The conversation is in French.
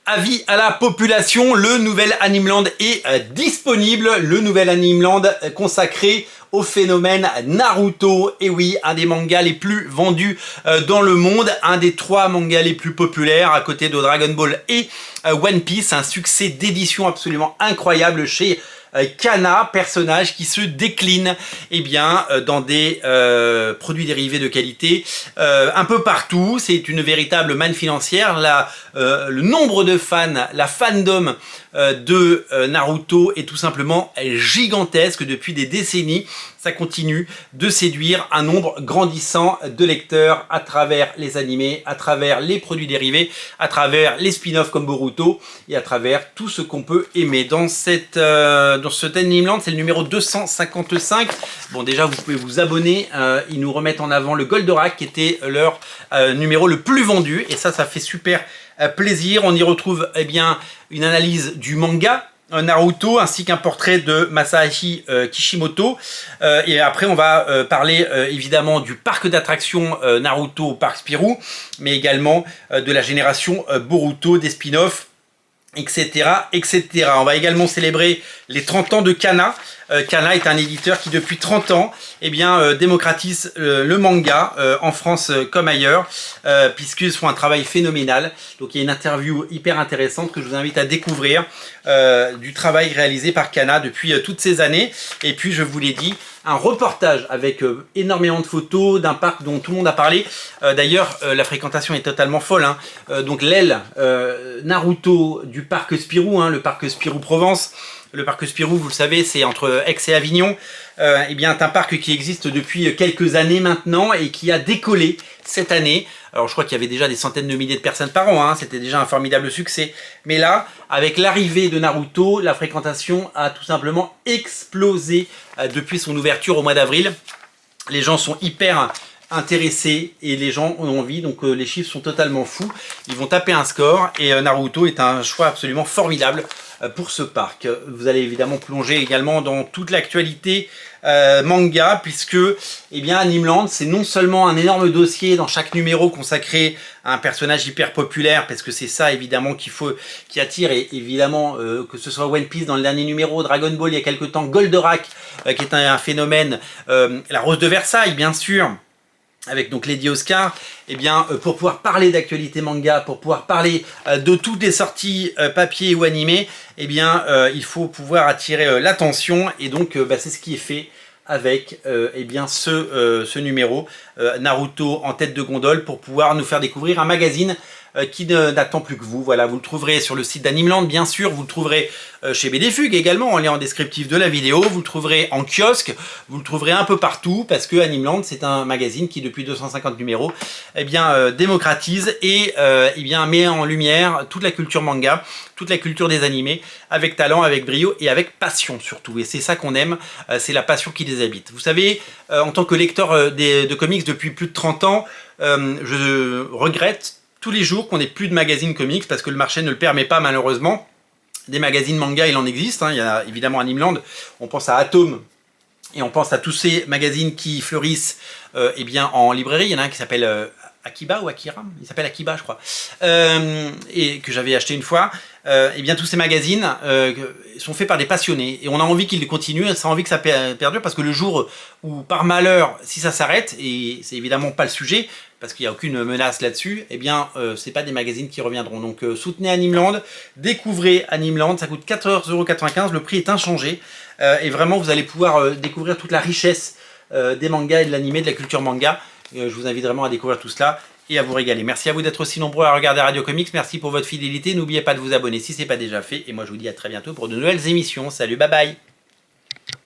Avis à la population, le nouvel Animeland est disponible. Le nouvel Animeland consacré au phénomène Naruto. Et oui, un des mangas les plus vendus dans le monde. Un des 3 mangas les plus populaires à côté de Dragon Ball et One Piece. Un succès d'édition absolument incroyable chez Kana, personnage qui se décline dans des produits dérivés de qualité un peu partout. C'est une véritable manne financière. Le nombre de fans, la fandom de Naruto est tout simplement gigantesque depuis des décennies. Ça continue de séduire un nombre grandissant de lecteurs à travers les animés, à travers les produits dérivés, à travers les spin-offs comme Boruto et à travers tout ce qu'on peut aimer. Dans cet Animeland, c'est le numéro 255. Bon, déjà, vous pouvez vous abonner. Ils nous remettent en avant le Goldorak qui était leur numéro le plus vendu. Et ça fait super plaisir. On y retrouve une analyse du manga Naruto ainsi qu'un portrait de Masashi Kishimoto et après on va parler évidemment du parc d'attractions Naruto au parc Spirou, mais également de la génération Boruto, des spin-offs, etc., etc. On va également célébrer les 30 ans de Kana. Kana est un éditeur qui depuis 30 ans démocratise le manga en France comme ailleurs, puisqu'ils font un travail phénoménal. Donc il y a une interview hyper intéressante que je vous invite à découvrir du travail réalisé par Kana depuis toutes ces années. Et puis je vous l'ai dit, un reportage avec énormément de photos d'un parc dont tout le monde a parlé. D'ailleurs, la fréquentation est totalement folle. Donc l'aile Naruto du parc Spirou, le parc Spirou Provence. Le parc Spirou, vous le savez, c'est entre Aix et Avignon. C'est un parc qui existe depuis quelques années maintenant et qui a décollé cette année. Alors je crois qu'il y avait déjà des centaines de milliers de personnes par an, c'était déjà un formidable succès. Mais là, avec l'arrivée de Naruto, la fréquentation a tout simplement explosé depuis son ouverture au mois d'avril. Les gens sont hyper intéressés et les gens ont envie, donc les chiffres sont totalement fous. Ils vont taper un score et Naruto est un choix absolument formidable pour ce parc. Vous allez évidemment plonger également dans toute l'actualité manga, puisque Animeland, c'est non seulement un énorme dossier dans chaque numéro consacré à un personnage hyper populaire, parce que c'est ça évidemment qui attire, et évidemment que ce soit One Piece dans le dernier numéro, Dragon Ball il y a quelques temps, Goldorak qui est un phénomène, la Rose de Versailles bien sûr, avec donc Lady Oscar, pour pouvoir parler d'actualité manga, pour pouvoir parler de toutes les sorties papier ou animées, il faut pouvoir attirer l'attention, et donc c'est ce qui est fait avec ce numéro Naruto en tête de gondole, pour pouvoir nous faire découvrir un magazine qui n'attend plus que vous. Voilà, vous le trouverez sur le site d'Animeland, bien sûr, vous le trouverez chez BD Fugue également, en lien en descriptif de la vidéo, vous le trouverez en kiosque, vous le trouverez un peu partout, parce que Animeland, c'est un magazine qui, depuis 250 numéros, démocratise et met en lumière toute la culture manga, toute la culture des animés, avec talent, avec brio et avec passion surtout. Et c'est ça qu'on aime, c'est la passion qui les habite. Vous savez, en tant que lecteur de comics depuis plus de 30 ans, je regrette tous les jours qu'on n'ait plus de magazines comics, parce que le marché ne le permet pas malheureusement. Des magazines manga, il en existe, il y a évidemment Animeland, on pense à Atom, et on pense à tous ces magazines qui fleurissent en librairie. Il y en a un qui s'appelle Akiba ou Akira, il s'appelle Akiba je crois, et que j'avais acheté une fois. Tous ces magazines sont faits par des passionnés, et on a envie qu'ils continuent, on a envie que ça perdure, parce que le jour où par malheur, si ça s'arrête, et c'est évidemment pas le sujet, parce qu'il n'y a aucune menace là-dessus, c'est pas des magazines qui reviendront. Donc soutenez Animeland, découvrez Animeland, ça coûte 14,95 €, le prix est inchangé, et vraiment vous allez pouvoir découvrir toute la richesse des mangas et de l'animé, de la culture manga. Je vous invite vraiment à découvrir tout cela et à vous régaler. Merci à vous d'être aussi nombreux à regarder Radio Comics, merci pour votre fidélité, n'oubliez pas de vous abonner si ce n'est pas déjà fait, et moi je vous dis à très bientôt pour de nouvelles émissions. Salut, bye bye.